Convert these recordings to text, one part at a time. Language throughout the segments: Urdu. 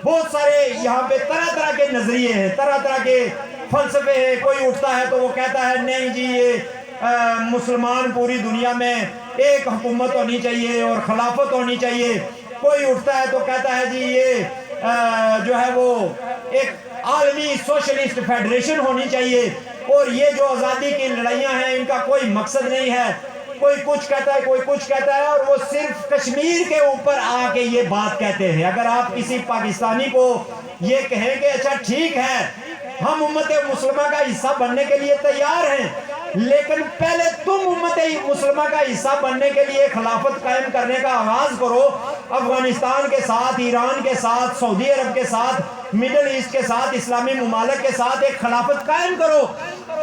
بہت سارے یہاں پہ طرح طرح کے نظریے ہیں، طرح طرح کے فلسفے ہیں۔ کوئی اٹھتا ہے تو وہ کہتا ہے نہیں جی یہ مسلمان پوری دنیا میں ایک حکومت ہونی چاہیے اور خلافت ہونی چاہیے۔ کوئی اٹھتا ہے تو کہتا ہے جی یہ جو ہے وہ ایک عالمی سوشلسٹ فیڈریشن ہونی چاہیے، اور یہ جو آزادی کی لڑائیاں ہیں ان کا کوئی مقصد نہیں ہے۔ کوئی کچھ کہتا ہے، کوئی کچھ کہتا ہے، اور وہ صرف کشمیر کے اوپر آ کے یہ بات کہتے ہیں۔ اگر آپ کسی پاکستانی کو یہ کہیں کہ اچھا ٹھیک ہے ہم امت مسلمہ کا حصہ بننے کے لیے تیار ہیں، لیکن پہلے تم امت مسلمہ کا حصہ بننے کے لیے خلافت قائم کرنے کا آغاز کرو، افغانستان کے ساتھ، ایران کے ساتھ، سعودی عرب کے ساتھ، مڈل ایسٹ کے ساتھ، اسلامی ممالک کے ساتھ ایک خلافت قائم کرو،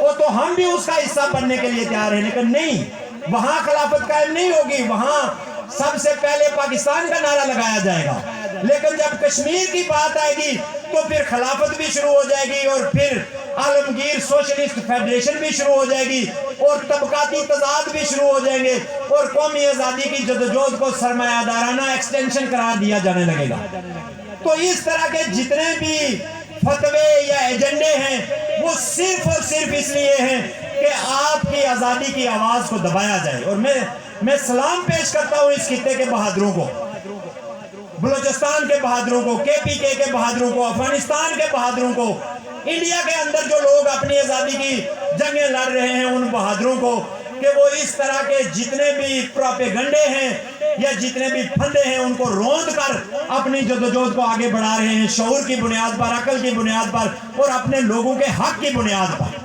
وہ تو ہم بھی اس کا حصہ بننے کے لیے تیار ہیں۔ لیکن نہیں، وہاں خلافت قائم نہیں ہوگی، وہاں سب سے پہلے پاکستان کا نعرہ لگایا جائے گا۔ لیکن جب کشمیر کی بات آئے گی تو پھر خلافت بھی شروع ہو جائے گی، اور پھر عالمگیر سوشلسٹ فیڈریشن بھی شروع ہو جائے گی، اور طبقاتی تضاد بھی شروع ہو جائیں گے، اور قومی آزادی کی جدوجہد کو سرمایہ دارانہ ایکسٹینشن قرار دیا جانے لگے گا۔ تو اس طرح کے جتنے بھی فتوے یا ایجنڈے ہیں وہ صرف اور صرف اس لیے ہیں کہ آپ کی آزادی کی آواز کو دبایا جائے۔ اور میں سلام پیش کرتا ہوں اس خطے کے بہادروں کو، بلوچستان کے بہادروں کو، KPK کے بہادروں کو، افغانستان کے بہادروں کو، انڈیا کے اندر جو لوگ اپنی آزادی کی جنگیں لڑ رہے ہیں ان بہادروں کو، کہ وہ اس طرح کے جتنے بھی پروپیگنڈے ہیں یا جتنے بھی پھندے ہیں ان کو روند کر اپنی جدوجہد کو آگے بڑھا رہے ہیں، شعور کی بنیاد پر، عقل کی بنیاد پر، اور اپنے لوگوں کے حق کی بنیاد پر۔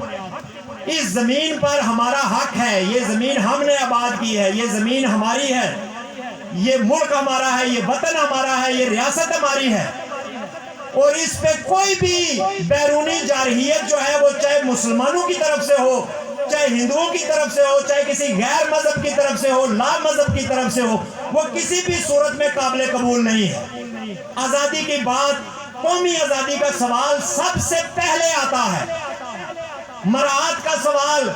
اس زمین پر ہمارا حق ہے، یہ زمین ہم نے آباد کی ہے، یہ زمین ہماری ہے، یہ ملک ہمارا ہے، یہ وطن ہمارا ہے، یہ ریاست ہماری ہے، اور اس پہ کوئی بھی بیرونی جارحیت جو ہے وہ چاہے مسلمانوں کی طرف سے ہو، چاہے ہندوؤں کی طرف سے ہو، چاہے کسی غیر مذہب کی طرف سے ہو، لا مذہب کی طرف سے ہو، وہ کسی بھی صورت میں قابل قبول نہیں ہے۔ آزادی کی بات، قومی آزادی کا سوال سب سے پہلے آتا ہے، مراعات کا سوال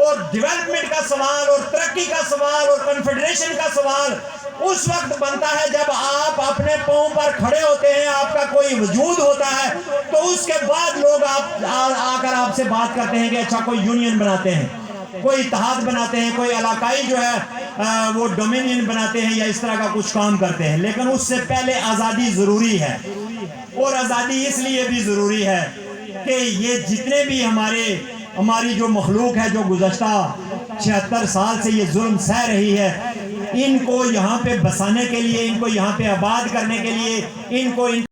اور ڈیولپمنٹ کا سوال اور ترقی کا سوال اور کنفیڈریشن کا سوال اس وقت بنتا ہے جب آپ اپنے پاؤں پر کھڑے ہوتے ہیں، آپ کا کوئی وجود ہوتا ہے، تو اس کے بعد لوگ آ کر آپ سے بات کرتے ہیں کہ اچھا کوئی یونین بناتے ہیں، کوئی اتحاد بناتے ہیں، کوئی علاقائی جو ہے وہ ڈومینین بناتے ہیں یا اس طرح کا کچھ کام کرتے ہیں۔ لیکن اس سے پہلے آزادی ضروری ہے، اور آزادی اس لیے بھی ضروری ہے کہ یہ جتنے بھی ہماری جو مخلوق ہے جو گزشتہ 76 سال سے یہ ظلم سہ رہی ہے، ان کو یہاں پہ بسانے کے لیے، ان کو یہاں پہ آباد کرنے کے لیے، ان کو